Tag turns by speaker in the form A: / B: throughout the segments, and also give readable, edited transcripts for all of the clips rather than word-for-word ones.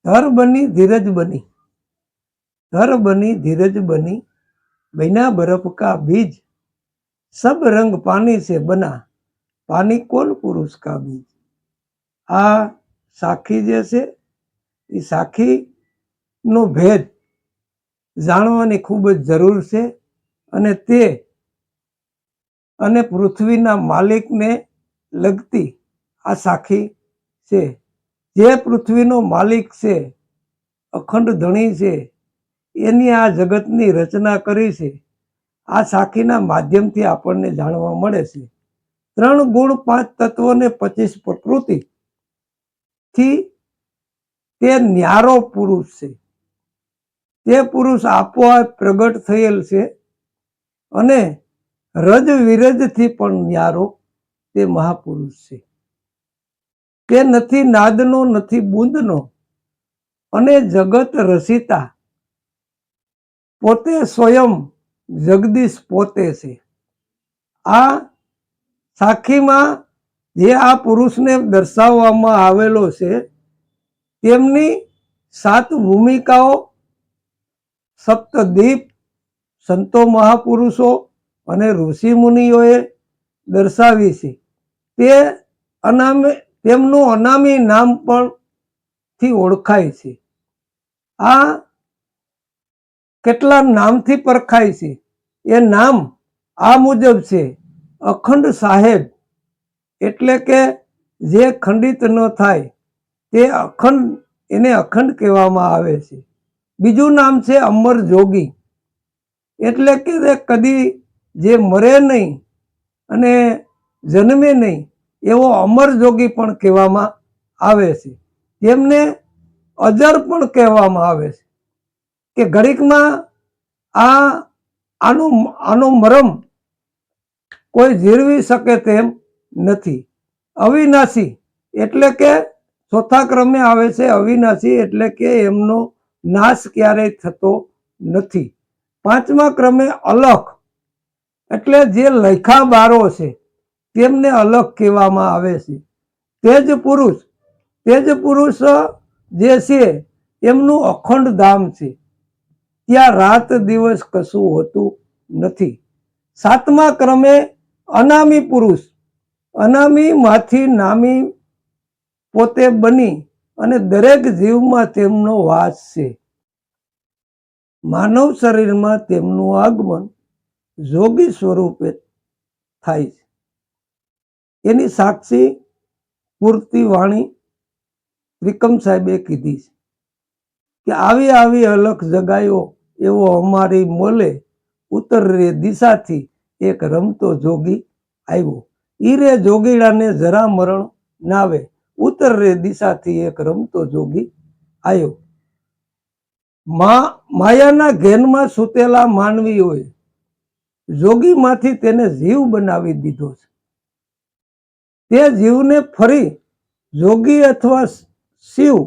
A: धर बनी धीरज बनी, धर बनी धीरज बनी, बिना बर्फ का बीज, सब रंग पानी से बना, पानी कौन पुरुष का बीज। आ साखी जे छे ए साखी नो भेद जाणवानी खूब ज जरूर छे अने ते अने पृथ्वीना मालिकने लगती आ साखी छे। जे पृथ्वीनो मालिक छे, अखंड धणी छे, एनी आ जगतनी रचना करी छे। आ साखीना माध्यमथी आपणने जाणवा मळे छे। 3 गुण 5 तत्व ने 25 प्रकृति थी ते न्यारो पुरुष छे। ते पुरुष आपोआप प्रगट थयेल छे अने रज विरज थी पण न्यारो ते महापुरुष छे। के नथी नादनो नथी बूंदनो अने जगत रसिता पोते स्वयं जगदीश पोते छे। आ साखीमां जे आ पुरुषने दर्शाववामां आवेलो छे तेमनी 7 भूमिकाओ सप्तदीप संतो महापुरुषो अने ऋषि मुनिओए दर्शावी छे। ते अनामे तेमनुं अनामी नाम पण थी ओळखाय छे। आ કેટલા નામથી પરખાય છે એ નામ આ મુજબ છે। અખંડ સાહેબ એટલે કે જે ખંડિત ન થાય તે અખંડ, એને અખંડ કહેવામાં આવે છે। બીજું નામ છે અમર જોગી એટલે કે કદી જે મરે નહીં અને જન્મે નહીં એવો અમર જોગી પણ કહેવામાં આવે છે। તેમને અજર પણ કહેવામાં આવે છે કે ઘડીકમાં આનો મરમ કોઈ જીરવી શકે તેમ નથી। અવિનાશી એટલે કે ચોથા ક્રમે આવે છે અવિનાશી એટલે કે એમનો નાશ ક્યારેય થતો નથી। 5મા ક્રમે અલખ એટલે જે લખા બારો છે તેમને અલખ કહેવામાં આવે છે। તેજ પુરુષ જે છે એમનું અખંડ ધામ છે, ત્યાં રાત દિવસ કશું હોતું નથી। 7મા ક્રમે અનામી પુરુષ, અનામી માંથી નામી પોતે બની અને દરેક જીવમાં તેમનો વાસ છે। માનવ શરીરમાં તેમનું આગમન જોગી સ્વરૂપે થાય છે। એની સાક્ષી પૂરતી વાણી ત્રિકમ સાહેબે કીધી છે કે આવી આવી અલખ જગાયો એવો અમારી મોલે, ઉત્તર રે દિશાથી એક રમતો જોગી આવ્યો। ઈ રે જોગીડાને જરા મરણ નાવે, ઉત્તર રે દિશાથી એક રમતો જોગી આવ્યો। માયાના ઘેનમાં સૂતેલા માનવીઓએ જોગીમાંથી તેને જીવ બનાવી દીધો છે। તે જીવને ફરી જોગી અથવા શિવ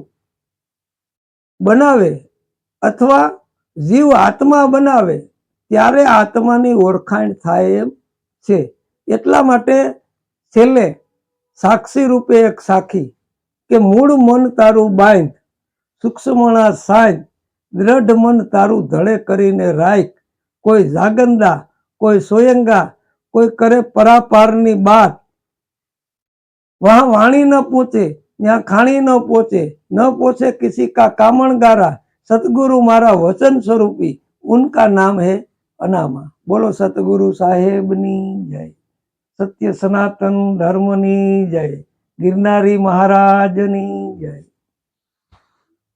A: બનાવે અથવા જીવ આત્મા બનાવે ત્યારે આત્માની ઓળખાણ થાય એમ છે। એટલા માટે છેલ્લે સાક્ષી રૂપે એક સાખી કે મૂળ મન તારું બાંધ, સૂક્ષ્મણા સાંજ, દ્રઢ મન તારું ધડે કરીને રાખ। કોઈ જાગંદા, કોઈ સોયંગા, કોઈ કરે પરાપારની બાત, वहां वाणी न पहुंचे, यहाँ खाणी न पहुंचे किसी का कामणगारा, सतगुरु मारा वचन स्वरूपी, उनका नाम है अनामा। बोलो सतगुरु साहेबनी जय, सत्य सनातन धर्मनी जय, गिरनारी महाराजनी जय।